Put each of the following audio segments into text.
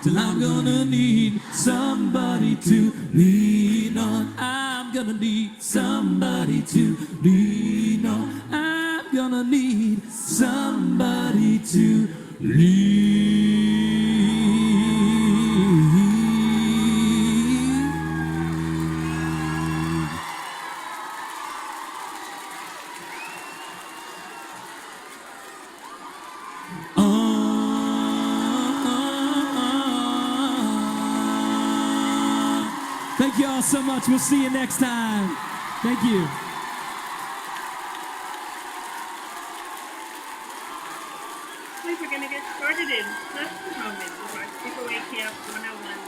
till I'm gonna need somebody to lean on. I'm gonna need somebody to lean on. I'm gonna need somebody to lean. Thank you all so much. We'll see you next time. Thank you. We're going to get started in just a moment with our Sleepaway Camp 101.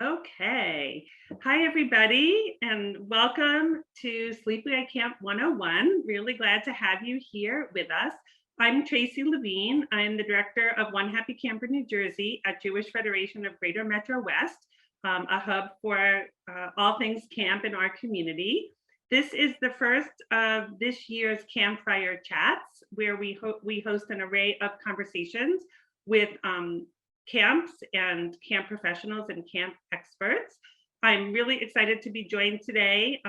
Okay. Hi, everybody, and welcome to Sleepaway Camp 101. Really glad to have you here with us. I'm Tracy Levine. I'm the director of One Happy Camper, New Jersey at Jewish Federation of Greater Metro West, a hub for all things camp in our community. This is the first of this year's Campfire chats, where we host an array of conversations with camps and camp professionals and camp experts. I'm really excited to be joined today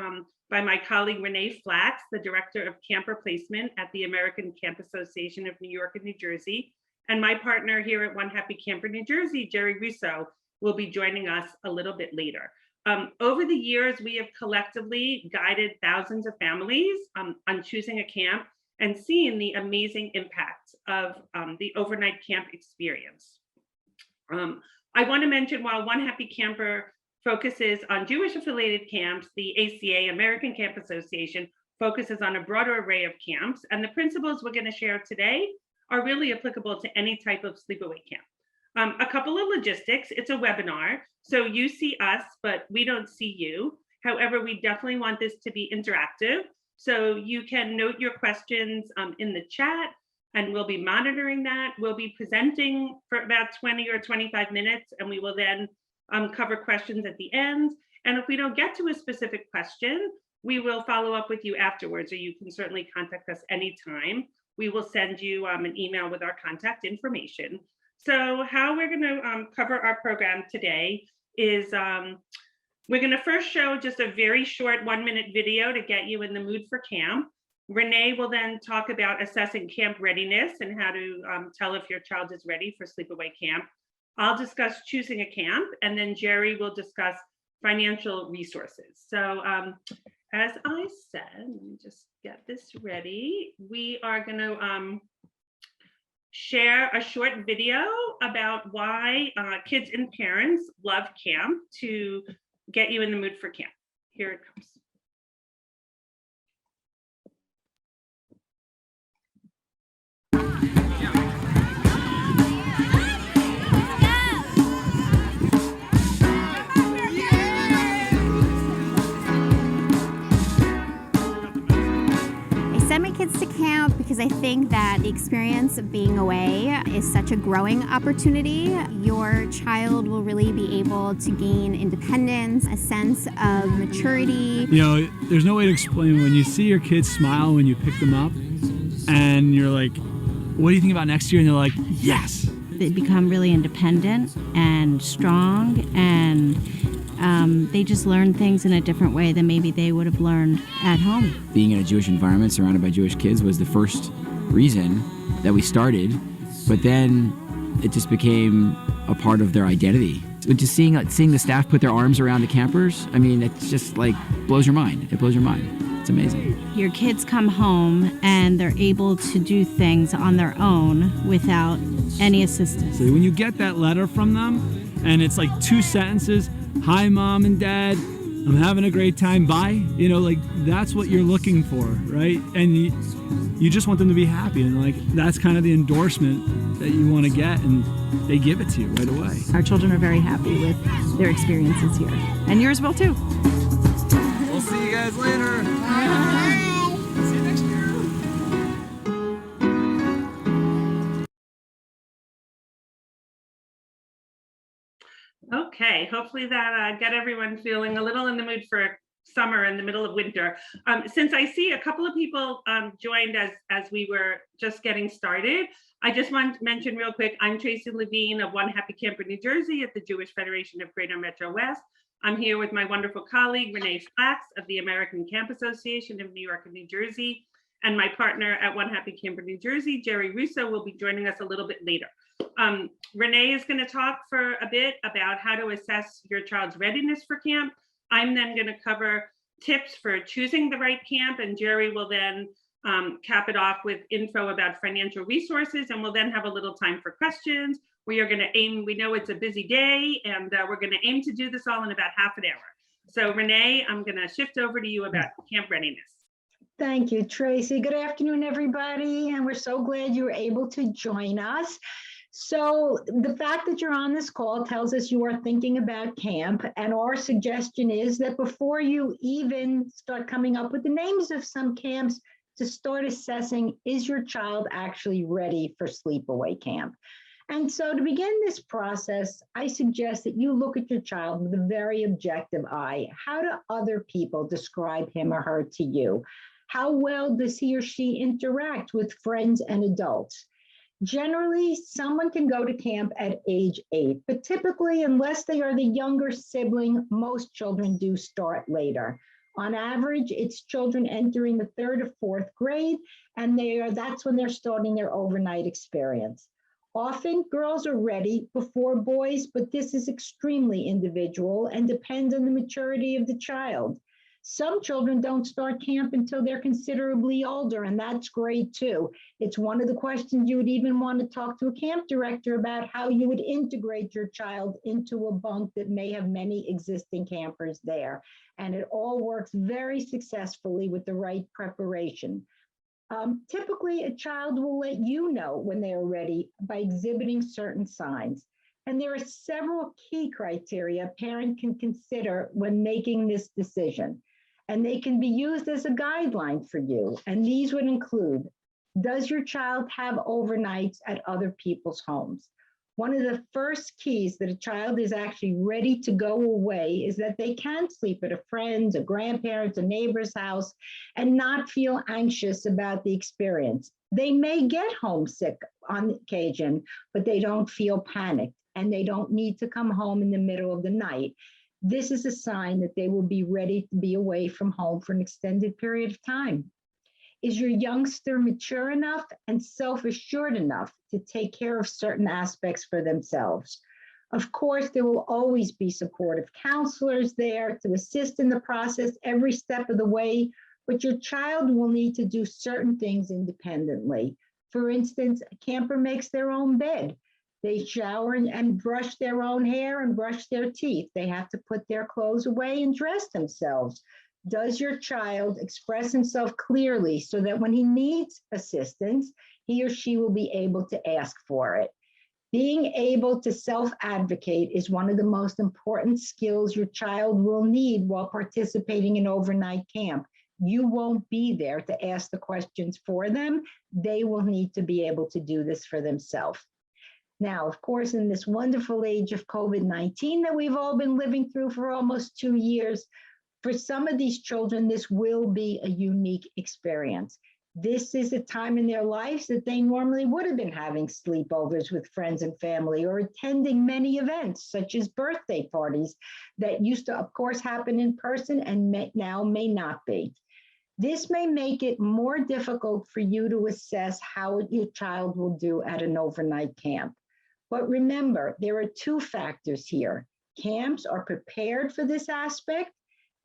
by my colleague Renee Flax, the Director of Camper Placement at the American Camp Association of New York and New Jersey, and my partner here at One Happy Camper New Jersey, Jerry Russo, will be joining us a little bit later. Over the years, we have collectively guided thousands of families on choosing a camp and seeing the amazing impact of the overnight camp experience. I want to mention, while One Happy Camper focuses on Jewish affiliated camps, the ACA, American Camp Association, focuses on a broader array of camps, and the principles we're going to share today are really applicable to any type of sleepaway camp. A couple of logistics: it's a webinar, so you see us, but we don't see you. However, we definitely want this to be interactive, so you can note your questions in the chat, and we'll be monitoring that. We'll be presenting for about 20 or 25 minutes, and we will then cover questions at the end. And if we don't get to a specific question, we will follow up with you afterwards, or you can certainly contact us anytime. We will send you an email with our contact information. So how we're going to cover our program today is we're going to first show just a very short 1-minute video to get you in the mood for camp. Renee will then talk about assessing camp readiness and how to tell if your child is ready for sleepaway camp. I'll discuss choosing a camp, and then Jerry will discuss financial resources. So as I said, let me just get this ready. We are going to share a short video about why kids and parents love camp to get you in the mood for camp. Here it comes. My kids to camp because I think that the experience of being away is such a growing opportunity. Your child will really be able to gain independence, a sense of maturity. You know, there's no way to explain when you see your kids smile when you pick them up and you're like, what do you think about next year? And they're like, yes. They become really independent and strong, and they just learn things in a different way than maybe they would have learned at home. Being in a Jewish environment surrounded by Jewish kids was the first reason that we started, but then it just became a part of their identity. Just seeing the staff put their arms around the campers, I mean, it's just like blows your mind. It blows your mind. It's amazing. Your kids come home and they're able to do things on their own without any assistance. So when you get that letter from them and it's like 2 sentences, hi, Mom and Dad, I'm having a great time, bye. You know, like that's what you're looking for, right? And you just want them to be happy, and like that's kind of the endorsement that you want to get, and they give it to you right away. Our children are very happy with their experiences here, and yours will too. We'll see you guys later. Bye. See you next year. Okay, hopefully that got everyone feeling a little in the mood for summer in the middle of winter. Since I see a couple of people joined as we were just getting started, I just want to mention real quick, I'm Tracy Levine of One Happy Camper, New Jersey at the Jewish Federation of Greater Metro West. I'm here with my wonderful colleague, Renee Flax of the American Camp Association of New York and New Jersey. And my partner at One Happy Camper, New Jersey, Jerry Russo, will be joining us a little bit later. Renee is going to talk for a bit about how to assess your child's readiness for camp. I'm then going to cover tips for choosing the right camp, and Jerry will then cap it off with info about financial resources, and we'll then have a little time for questions. We are going to aim, we know it's a busy day, and we're going to aim to do this all in about half an hour. So Renee, I'm going to shift over to you about camp readiness. Thank you, Tracy. Good afternoon, everybody. And we're so glad you were able to join us. So the fact that you're on this call tells us you are thinking about camp. And our suggestion is that before you even start coming up with the names of some camps, to start assessing, is your child actually ready for sleepaway camp? And so to begin this process, I suggest that you look at your child with a very objective eye. How do other people describe him or her to you? How well does he or she interact with friends and adults? Generally, someone can go to camp at age 8, but typically, unless they are the younger sibling, most children do start later. On average, it's children entering the 3rd or 4th grade, and that's when they're starting their overnight experience. Often, girls are ready before boys, but this is extremely individual and depends on the maturity of the child. Some children don't start camp until they're considerably older, and that's great too. It's one of the questions you would even want to talk to a camp director about, how you would integrate your child into a bunk that may have many existing campers there. And it all works very successfully with the right preparation. Typically, a child will let you know when they are ready by exhibiting certain signs. And there are several key criteria a parent can consider when making this decision. And they can be used as a guideline for you. And these would include, does your child have overnights at other people's homes? One of the first keys that a child is actually ready to go away is that they can sleep at a friend's, a grandparent's, a neighbor's house and not feel anxious about the experience. They may get homesick on occasion, but they don't feel panicked and they don't need to come home in the middle of the night. This is a sign that they will be ready to be away from home for an extended period of time. Is your youngster mature enough and self-assured enough to take care of certain aspects for themselves? Of course, there will always be supportive counselors there to assist in the process every step of the way, but your child will need to do certain things independently. For instance, a camper makes their own bed. They shower and brush their own hair and brush their teeth. They have to put their clothes away and dress themselves. Does your child express himself clearly so that when he needs assistance, he or she will be able to ask for it? Being able to self-advocate is one of the most important skills your child will need while participating in overnight camp. You won't be there to ask the questions for them. They will need to be able to do this for themselves. Now, of course, in this wonderful age of COVID-19 that we've all been living through for almost 2 years, for some of these children, this will be a unique experience. This is a time in their lives that they normally would have been having sleepovers with friends and family or attending many events, such as birthday parties that used to, of course, happen in person and now may not be. This may make it more difficult for you to assess how your child will do at an overnight camp. But remember, there are 2 factors here. Camps are prepared for this aspect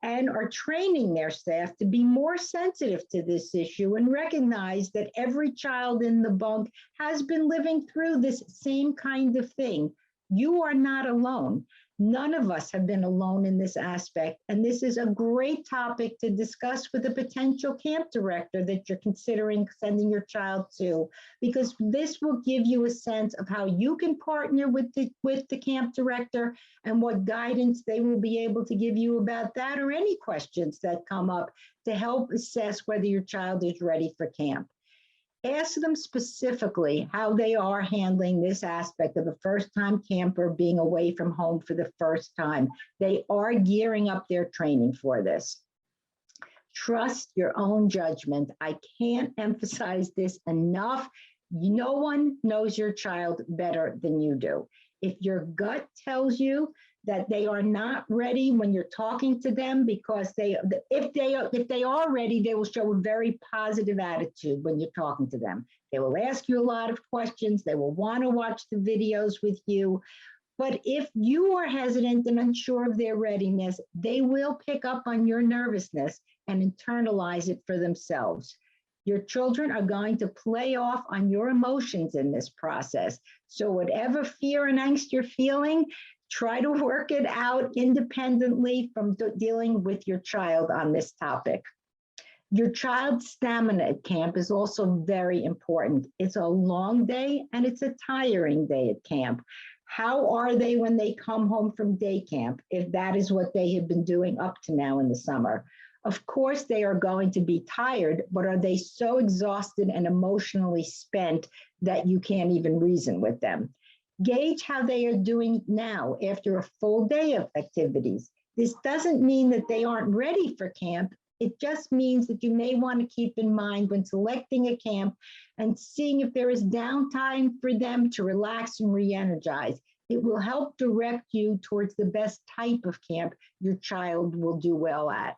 and are training their staff to be more sensitive to this issue and recognize that every child in the bunk has been living through this same kind of thing. You are not alone. None of us have been alone in this aspect, and this is a great topic to discuss with a potential camp director that you're considering sending your child to, because this will give you a sense of how you can partner with the camp director and what guidance they will be able to give you about that or any questions that come up to help assess whether your child is ready for camp. Ask them specifically how they are handling this aspect of a first-time camper being away from home for the first time. They are gearing up their training for this. Trust your own judgment. I can't emphasize this enough. No one knows your child better than you do. If your gut tells you that they are not ready when you're talking to them, because if they are ready, they will show a very positive attitude when you're talking to them. They will ask you a lot of questions. They will want to watch the videos with you. But if you are hesitant and unsure of their readiness, they will pick up on your nervousness and internalize it for themselves. Your children are going to play off on your emotions in this process. So whatever fear and angst you're feeling, try to work it out independently from dealing with your child on this topic. Your child's stamina at camp is also very important. It's a long day and it's a tiring day at camp. How are they when they come home from day camp, if that is what they have been doing up to now in the summer? Of course, they are going to be tired, but are they so exhausted and emotionally spent that you can't even reason with them? Gauge how they are doing now after a full day of activities. This doesn't mean that they aren't ready for camp. It just means that you may want to keep in mind when selecting a camp and seeing if there is downtime for them to relax and re-energize. It will help direct you towards the best type of camp your child will do well at.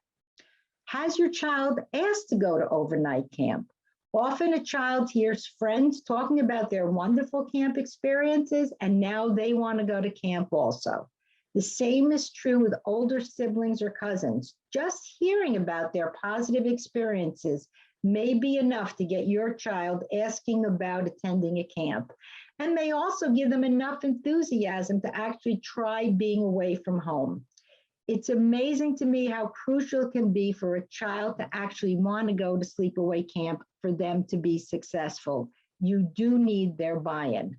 Has your child asked to go to overnight camp? Often a child hears friends talking about their wonderful camp experiences, and now they want to go to camp also. The same is true with older siblings or cousins. Just hearing about their positive experiences may be enough to get your child asking about attending a camp, and may also give them enough enthusiasm to actually try being away from home. It's amazing to me how crucial it can be for a child to actually want to go to sleepaway camp for them to be successful. You do need their buy-in.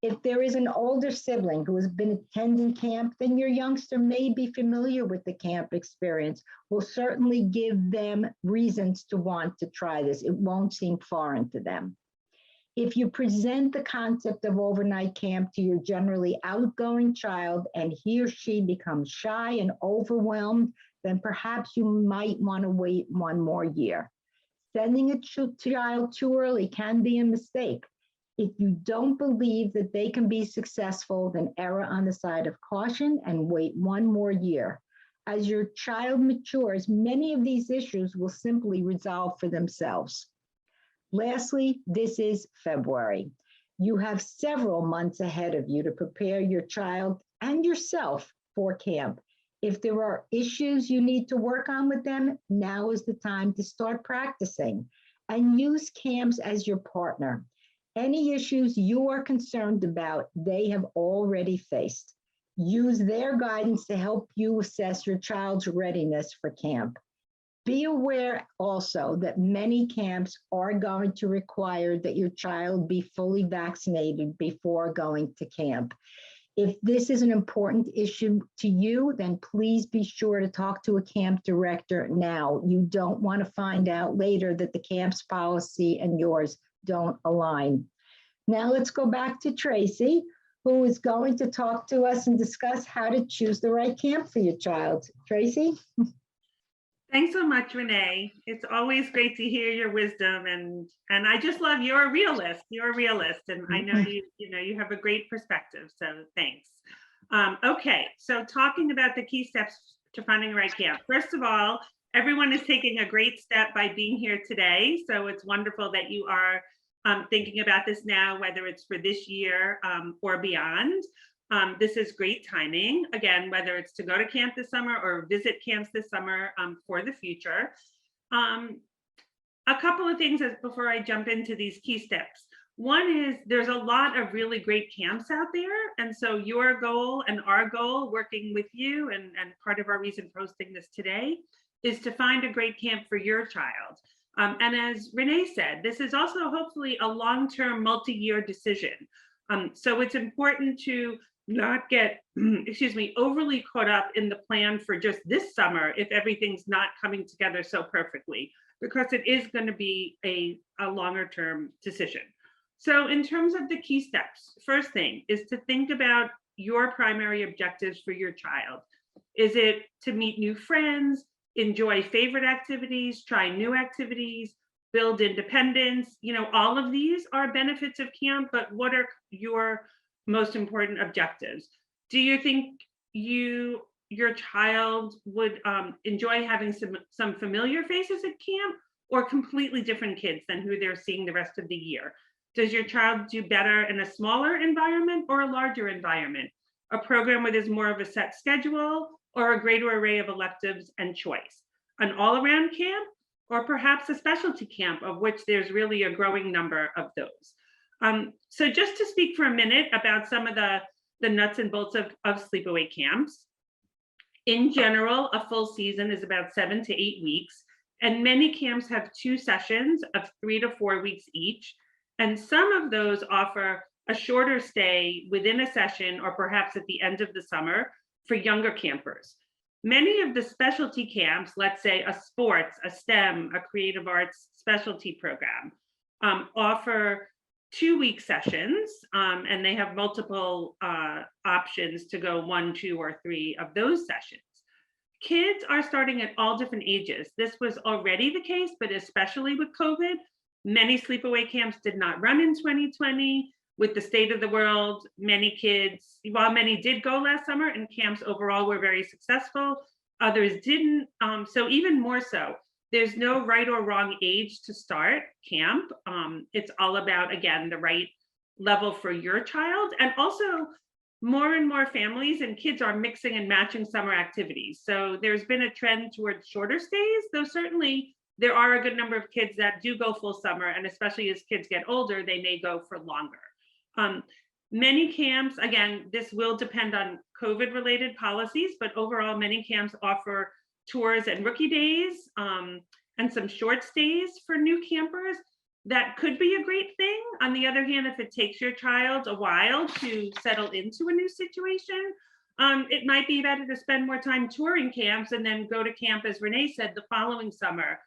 If there is an older sibling who has been attending camp, then your youngster may be familiar with the camp experience. Will certainly give them reasons to want to try this. It won't seem foreign to them. If you present the concept of overnight camp to your generally outgoing child and he or she becomes shy and overwhelmed, then perhaps you might want to wait one more year. Sending a child too early can be a mistake. If you don't believe that they can be successful, then err on the side of caution and wait one more year. As your child matures, many of these issues will simply resolve for themselves. Lastly, this is February. You have several months ahead of you to prepare your child and yourself for camp. If there are issues you need to work on with them, now is the time to start practicing, and use camps as your partner. Any issues you are concerned about, they have already faced. Use their guidance to help you assess your child's readiness for camp. Be aware also that many camps are going to require that your child be fully vaccinated before going to camp. If this is an important issue to you, then please be sure to talk to a camp director now. You don't want to find out later that the camp's policy and yours don't align. Now let's go back to Tracy, who is going to talk to us and discuss how to choose the right camp for your child. Tracy? Thanks so much, Renee. It's always great to hear your wisdom, and I just love you're a realist. You're a realist, and I know you have a great perspective. So thanks. Okay, so talking about the key steps to finding the right camp. First of all, everyone is taking a great step by being here today. So it's wonderful that you are thinking about this now, whether it's for this year or beyond. This is great timing, again, whether it's to go to camp this summer or visit camps this summer for the future. A couple of things before I jump into these key steps. One is there's a lot of really great camps out there. And so your goal and our goal working with you, and part of our reason for hosting this today, is to find a great camp for your child. And as Renee said, this is also hopefully a long-term multi-year decision. So it's important to not get, overly caught up in the plan for just this summer if everything's not coming together so perfectly, because it is going to be a longer term decision. So in terms of the key steps, first thing is to think about your primary objectives for your child. Is it to meet new friends, enjoy favorite activities, try new activities, build independence. All of these are benefits of camp, but what are your most important objectives? Do you think your child would enjoy having some familiar faces at camp, or completely different kids than who they're seeing the rest of the year? Does your child do better in a smaller environment or a larger environment? A program where there's more of a set schedule, or a greater array of electives and choice? An all-around camp, or perhaps a specialty camp, of which there's really a growing number of those. So just to speak for a minute about some of the nuts and bolts of sleepaway camps. In general, a full season is about 7 to 8 weeks, and many camps have 2 sessions of 3 to 4 weeks each. And some of those offer a shorter stay within a session, or perhaps at the end of the summer, for younger campers. Many of the specialty camps, let's say a sports, a STEM, a creative arts specialty program, offer 2-week sessions, and they have multiple options to go 1, 2, or 3 of those sessions. Kids are starting at all different ages. This was already the case, but especially with COVID, many sleepaway camps did not run in 2020. With the state of the world, many kids, while many did go last summer, and camps overall were very successful, others didn't. So even more so, there's no right or wrong age to start camp. It's all about, again, the right level for your child. And also, more and more families and kids are mixing and matching summer activities. So there's been a trend towards shorter stays, though certainly there are a good number of kids that do go full summer, and especially as kids get older, they may go for longer. Many camps, again, this will depend on COVID-related policies, but overall, many camps offer tours and rookie days, and some short stays for new campers. That could be a great thing. On the other hand, if it takes your child a while to settle into a new situation, it might be better to spend more time touring camps and then go to camp, as Renee said, the following summer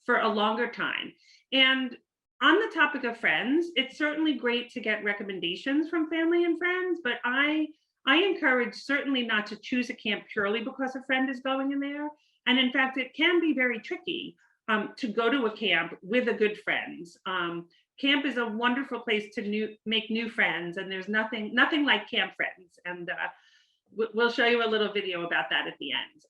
for a longer time. And on the topic of friends, it's certainly great to get recommendations from family and friends, but I encourage certainly not to choose a camp purely because a friend is going in there. And in fact, it can be very tricky to go to a camp with a good friend. Camp is a wonderful place to make new friends, and there's nothing like camp friends. And we'll show you a little video about that at the end.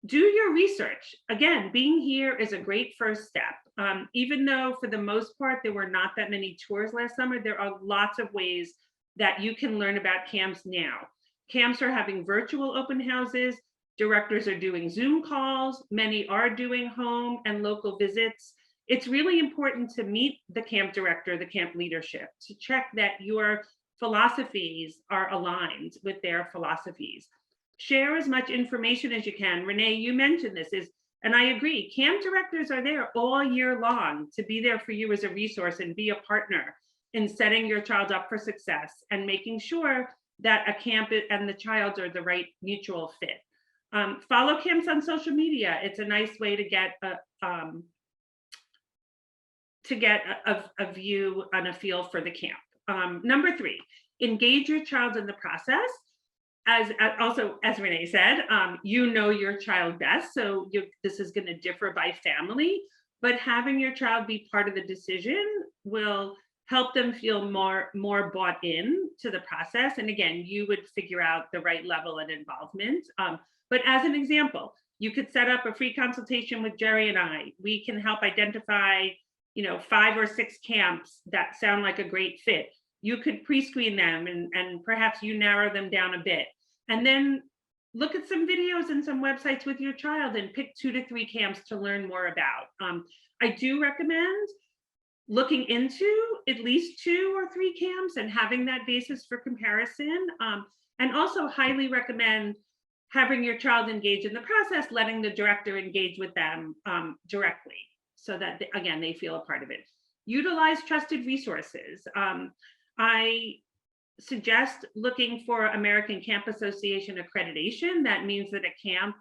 Do your research. Again, being here is a great first step. Even though for the most part, there were not that many tours last summer, there are lots of ways that you can learn about camps now. Camps are having virtual open houses. Directors are doing Zoom calls. Many are doing home and local visits. It's really important to meet the camp director, the camp leadership, to check that your philosophies are aligned with their philosophies. Share as much information as you can. Renee, you mentioned this, and I agree, camp directors are there all year long to be there for you as a resource and be a partner in setting your child up for success and making sure that a camp and the child are the right mutual fit. Follow camps on social media. It's a nice way to get a view and a feel for the camp. Number 3, engage your child in the process. As Renee said, you know your child best, so this is going to differ by family, but having your child be part of the decision will help them feel more bought in to the process. And again, you would figure out the right level of involvement. But as an example, you could set up a free consultation with Jerry and I. We can help identify, 5 or 6 camps that sound like a great fit. You could pre-screen them and perhaps you narrow them down a bit. And then look at some videos and some websites with your child and pick 2 to 3 camps to learn more about. I do recommend looking into at least 2 or 3 camps and having that basis for comparison. And also highly recommend having your child engage in the process, letting the director engage with them directly so that, again, they feel a part of it. Utilize trusted resources. I suggest looking for American Camp Association accreditation. That means that a camp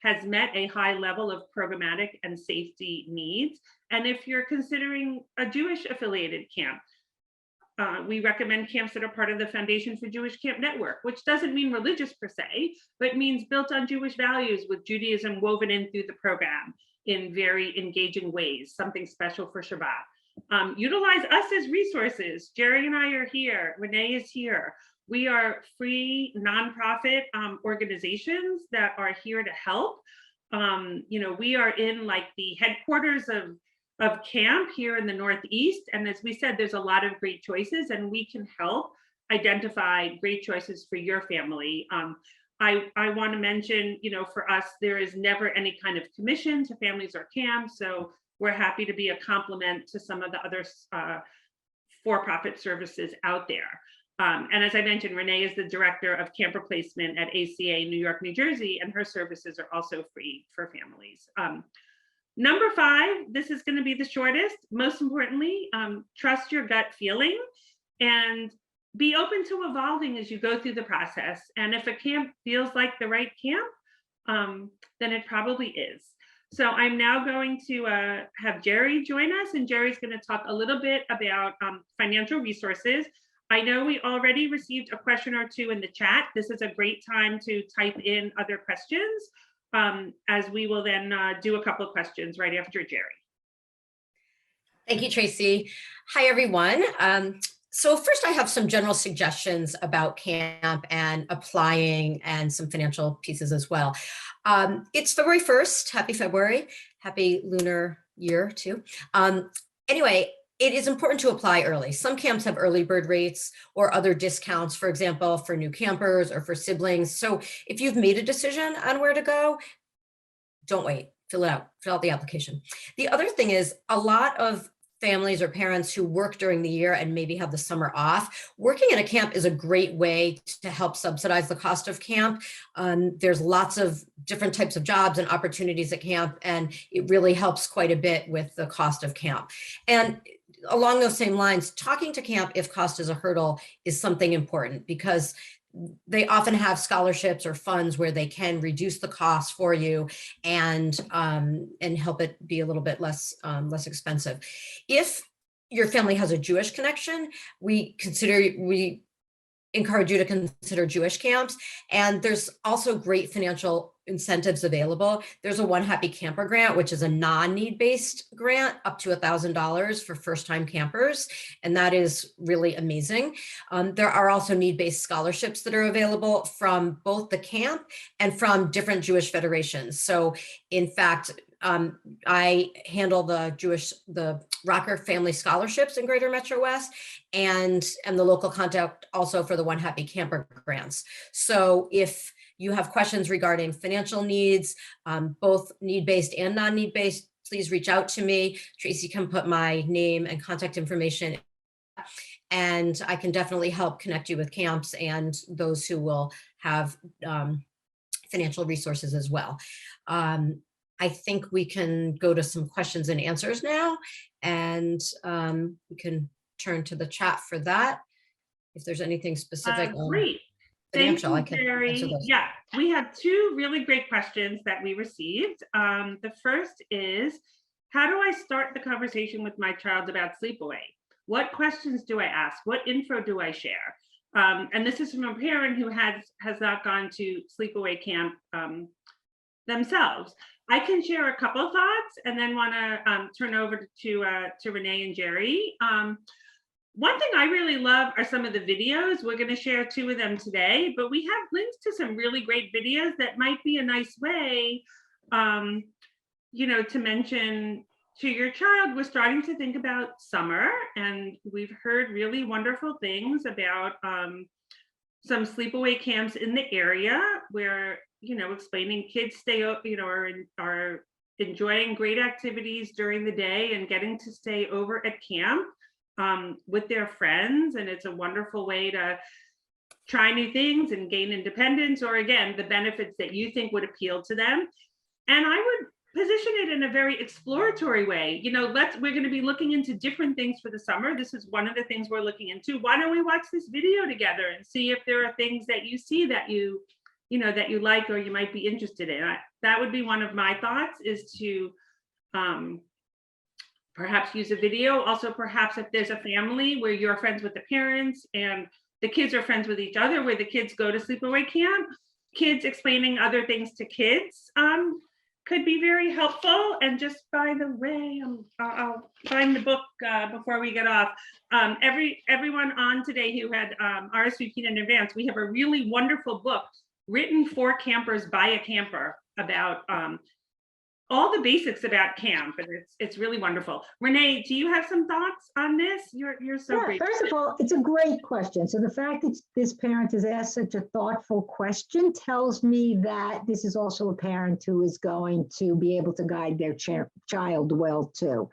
has met a high level of programmatic and safety needs. And if you're considering a Jewish affiliated camp, we recommend camps that are part of the Foundation for Jewish Camp Network, which doesn't mean religious per se, but means built on Jewish values with Judaism woven in through the program in very engaging ways, something special for Shabbat. Utilize us as resources. Jerry and I are here. Renee is here. We are free nonprofit organizations that are here to help. We are in like the headquarters of camp here in the Northeast. And as we said, there's a lot of great choices and we can help identify great choices for your family. I want to mention, for us, there is never any kind of commission to families or camps. So we're happy to be a complement to some of the other for-profit services out there. And as I mentioned, Renee is the director of camp replacement at ACA New York, New Jersey, and her services are also free for families. Number 5, this is going to be the shortest. Most importantly, trust your gut feeling and be open to evolving as you go through the process. And if a camp feels like the right camp, then it probably is. So I'm now going to have Jerry join us, and Jerry's going to talk a little bit about financial resources. I know we already received a question or two in the chat. This is a great time to type in other questions, as we will then do a couple of questions right after Jerry. Thank you, Tracy. Hi, everyone. So first, I have some general suggestions about camp and applying and some financial pieces as well. It's February 1st. Happy February. Happy lunar year, too. Anyway, it is important to apply early. Some camps have early bird rates or other discounts, for example, for new campers or for siblings. So if you've made a decision on where to go, don't wait, fill it out, fill out the application. The other thing is a lot of families or parents who work during the year and maybe have the summer off, working in a camp is a great way to help subsidize the cost of camp. There's lots of different types of jobs and opportunities at camp, and it really helps quite a bit with the cost of camp. And along those same lines, talking to camp if cost is a hurdle is something important because they often have scholarships or funds where they can reduce the cost for you and help it be a little bit less expensive. If your family has a Jewish connection, we encourage you to consider Jewish camps. And there's also great financial incentives available. There's a One Happy Camper grant, which is a non-need-based grant up to $1,000 for first-time campers. And that is really amazing. There are also need-based scholarships that are available from both the camp and from different Jewish federations. So in fact, I handle the Rocker Family Scholarships in Greater Metro West and the local contact also for the One Happy Camper grants. So if you have questions regarding financial needs, both need-based and non-need-based, please reach out to me. Tracy can put my name and contact information, and I can definitely help connect you with camps and those who will have financial resources as well. I think we can go to some questions and answers now, and we can turn to the chat for that. If there's anything specific. Great. Thank you, Jerry. Yeah, we have 2 really great questions that we received. The first is, how do I start the conversation with my child about Sleepaway? What questions do I ask? What info do I share? And this is from a parent who has not gone to Sleepaway camp themselves. I can share a couple of thoughts and then want to turn over to Renee and Jerry. One thing I really love are some of the videos. We're going to share 2 of them today, but we have links to some really great videos that might be a nice way, to mention to your child. We're starting to think about summer, and we've heard really wonderful things about some sleepaway camps in the area where, explaining kids are enjoying great activities during the day and getting to stay over at camp with their friends. And it's a wonderful way to try new things and gain independence, or again, the benefits that you think would appeal to them. And I would position it in a very exploratory way. We're going to be looking into different things for the summer. This is one of the things we're looking into. Why don't we watch this video together and see if there are things that you see that you like or you might be interested in. That would be one of my thoughts, is to perhaps use a video. Also, perhaps if there's a family where you're friends with the parents and the kids are friends with each other, where the kids go to sleepaway camp, kids explaining other things to kids could be very helpful. And just by the way, I'll find the book before we get off. Everyone on today who had RSVP'd in advance, we have a really wonderful book written for campers by a camper about all the basics about camp, and it's really wonderful. Renee, do you have some thoughts on this? You're so Yeah, great. first of all, it's a great question. So the fact that this parent has asked such a thoughtful question tells me that this is also a parent who is going to be able to guide their child well too.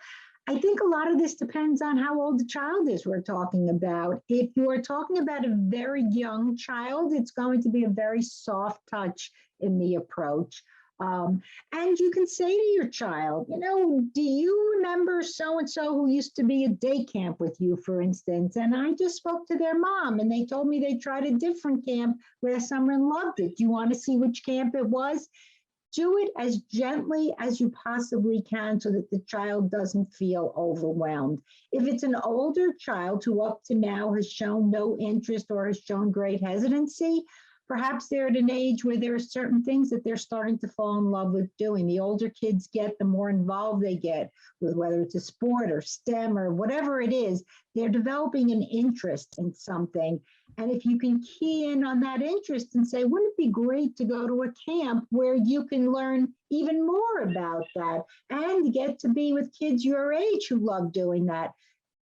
I think a lot of this depends on how old the child is we're talking about. If you are talking about a very young child, it's going to be a very soft touch in the approach. And you can say to your child, you know, do you remember so-and-so who used to be at day camp with you, for instance? And I just spoke to their mom and they told me they tried a different camp last summer and loved it. Do you want to see which camp it was? Do it as gently as you possibly can so that the child doesn't feel overwhelmed. If it's an older child who up to now has shown no interest or has shown great hesitancy, perhaps they're at an age where there are certain things that they're starting to fall in love with doing. The older kids get, the more involved they get with whether it's a sport or STEM or whatever it is, they're developing an interest in something. And if you can key in on that interest and say, wouldn't it be great to go to a camp where you can learn even more about that and get to be with kids your age who love doing that?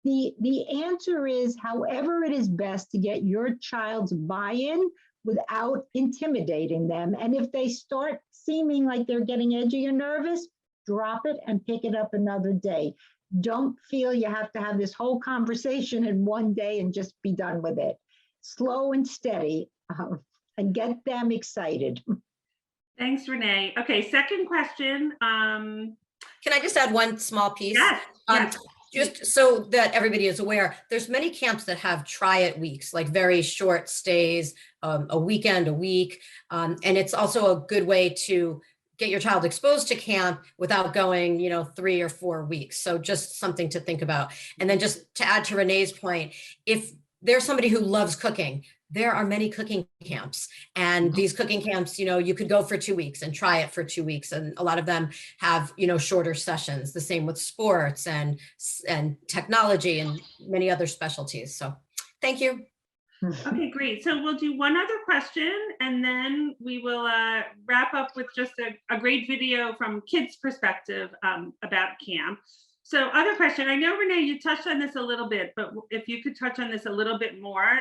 The answer is, however it is best to get your child's buy-in without intimidating them. And if they start seeming like they're getting edgy or nervous, drop it and pick it up another day. Don't feel you have to have this whole conversation in one day and just be done with it. Slow and steady and get them excited. Thanks, Renee. Okay, second question. Can I just add one small piece? Yes. Just so that everybody is aware, there's many camps that have try it weeks, like very short stays, a weekend, a week. And it's also a good way to get your child exposed to camp without going, 3 or 4 weeks. So just something to think about. And then just to add to Renee's point, if there's somebody who loves cooking, there are many cooking camps, and these cooking camps, you could go for 2 weeks and try it for 2 weeks. And a lot of them have, shorter sessions, the same with sports and technology and many other specialties. So thank you. Okay, great. So we'll do one other question and then we will wrap up with just a great video from kids' perspective about camp. So other question, I know, Renee, you touched on this a little bit, but if you could touch on this a little bit more.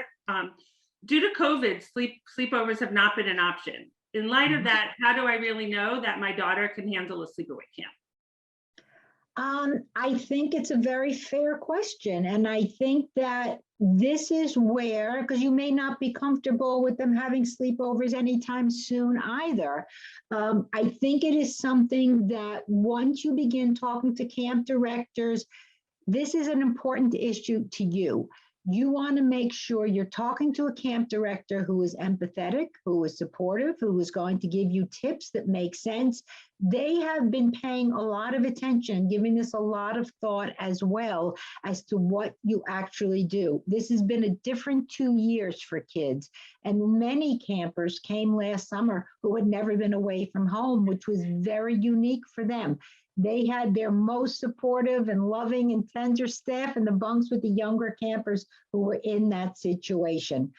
Due to COVID, sleepovers have not been an option. In light of that, how do I really know that my daughter can handle a sleepaway camp? I think it's a very fair question. And I think that this is where, because you may not be comfortable with them having sleepovers anytime soon either. I think it is something that once you begin talking to camp directors, this is an important issue to you. You want to make sure you're talking to a camp director who is empathetic, who is supportive, who is going to give you tips that make sense. They have been paying a lot of attention, giving this a lot of thought as well as to what you actually do. This has been a different 2 years for kids. And many campers came last summer who had never been away from home, which was very unique for them. They had their most supportive and loving and tender staff in the bunks with the younger campers who were in that situation.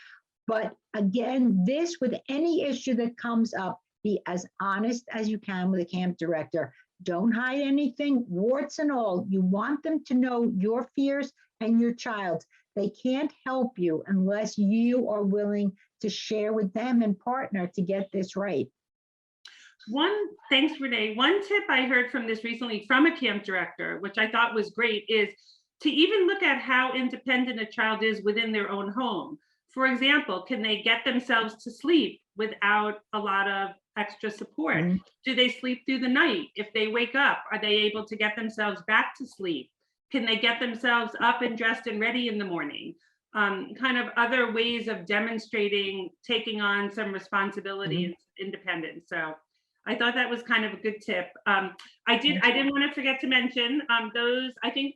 But again, this, with any issue that comes up, be as honest as you can with a camp director. Don't hide anything, warts and all. You want them to know your fears and your child's. They can't help you unless you are willing to share with them and partner to get this right. Thanks, Renee. One tip I heard from this recently from a camp director, which I thought was great, is to even look at how independent a child is within their own home. For example, can they get themselves to sleep without a lot of extra support? Mm-hmm. Do they sleep through the night? If they wake up, are they able to get themselves back to sleep? Can they get themselves up and dressed and ready in the morning? Kind of other ways of demonstrating taking on some responsibility and independence. So I thought that was kind of a good tip. I didn't want to forget to mention those, I think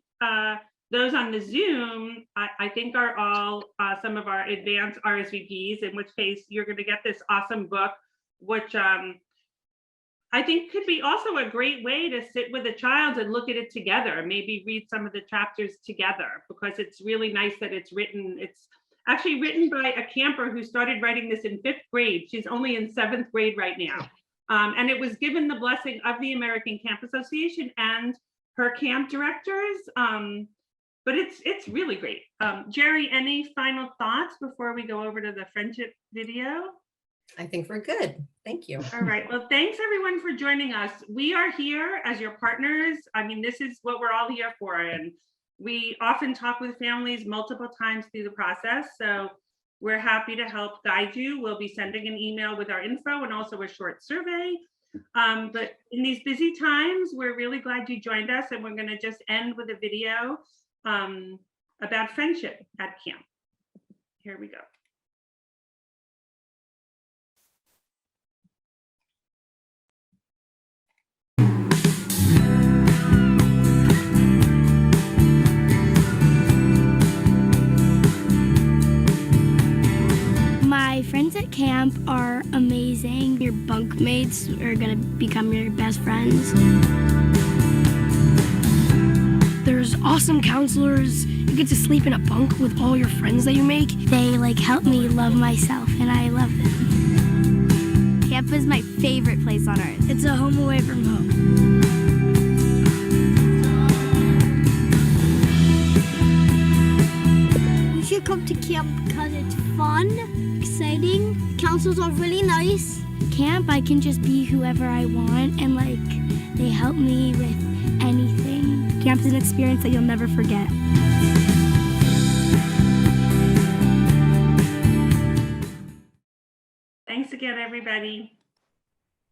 those on the Zoom, I think are all some of our advanced RSVPs, in which case you're going to get this awesome book, which I think could be also a great way to sit with a child and look at it together, maybe read some of the chapters together, because it's really nice that it's written. It's actually written by a camper who started writing this in 5th grade. She's only in 7th grade right now. And it was given the blessing of the American Camp Association and her camp directors. But it's really great. Jerry, any final thoughts before we go over to the friendship video? I think we're good. Thank you. All right. Well, thanks everyone for joining us. We are here as your partners. I mean, this is what we're all here for. And we often talk with families multiple times through the process. So we're happy to help guide you. We'll be sending an email with our info and also a short survey. But in these busy times, we're really glad you joined us. And we're going to just end with a video about friendship at camp. Here we go. My friends at camp are amazing. Your bunk mates are gonna become your best friends. There's awesome counselors. You get to sleep in a bunk with all your friends that you make. They help me love myself, and I love them. Camp is my favorite place on earth. It's a home away from home. You should come to camp because it's fun, exciting. Counselors are really nice. Camp, I can just be whoever I want, and they help me with anything. Camp's an experience that you'll never forget. Thanks again, everybody.